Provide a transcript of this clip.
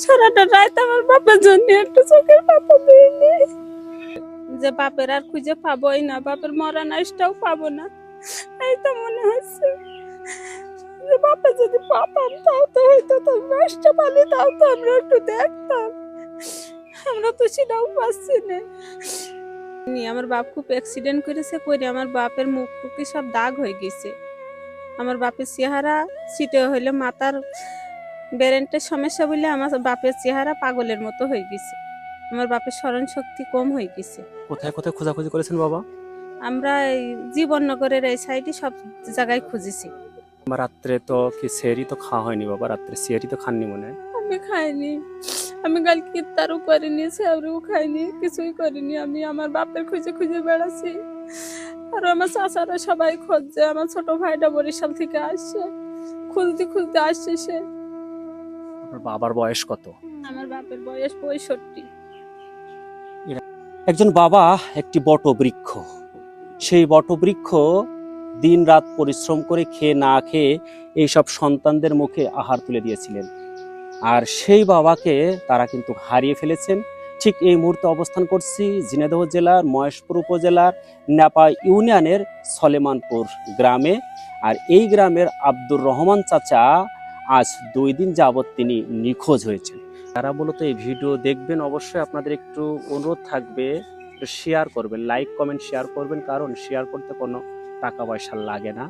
সারাটা রাত আমার বাবার জন্য একটু চোখের পাতা দিইনি। যে বাপের আর খুঁজে পাবোই না, বাপের মরা নাইসটাও পাবো না, এই তো মনে হচ্ছে। যে বাপে যদি পাতাম তাও তো হয়তো তোর নাইসটা পালি, তাও তো আমরা একটু দেখতাম। আমরা তো সেটাও পাচ্ছি না। আমার বাপ খুব অ্যাক্সিডেন্ট করেছে, করে আমার বাপের মুখ টুকি সব দাগ হয়ে গেছে। আমার বাপের চেহারা সিটে হইলে মাথার ব্রেনের সমস্যা বলে আমার বাপের চেহারা পাগলের মতো হয়ে গেছে। আমার বাপের স্মরণ শক্তি কম হয়ে গেছে। কোথায় কোথায় খোঁজাখুঁজি করেছেন বাবা? আমরা এই জীবননগরের এই সাইডে সব জায়গায় খুঁজেছি। রাত্রে তো কি সেহরি তো খাওয়া হয়নি বাবা, রাত্রে সেহরি তো খাননি মনে হয়। আমি খাইনি, আমি কালকে ইফতারও করিনি, সেহরিও খাইনি, কিছুই করিনি। আমি আমার বাপের খুঁজে খুঁজে বেড়াচ্ছি, আর আমার চাচারা সবাই খুঁজছে। আমার ছোট ভাইটা বরিশাল থেকে আসছে, খুঁজতে খুঁজতে আসছে সে। আপনার বাবার বয়স কত? আমার বাপের বয়স 65। একজন বাবা একটি বটবৃক্ষ, সেই বটবৃক্ষ দিন রাত পরিশ্রম করে খেয়ে না খেয়ে এইসব সন্তানদের মুখে আহার তুলে দিয়েছিলেন, আর সেই বাবাকে তারা কিন্তু হারিয়ে ফেলেছেন। ঠিক এই মুহূর্তে অবস্থান করছি ঝিনাইদহ জেলার মহেশপুর উপজেলার ন্যাপা ইউনিয়নের সলেমানপুর গ্রামে। আর এই গ্রামের আব্দুর রহমান চাচা আজ 2 দিন যাবৎ তিনি নিখোঁজ হয়েছেন। যারা মূলত এই ভিডিও দেখবেন অবশ্যই আপনাদের একটু অনুরোধ থাকবে, একটু শেয়ার করবেন, লাইক কমেন্ট শেয়ার করবেন, কারণ শেয়ার করতে কোনো টাকা পয়সা লাগে না।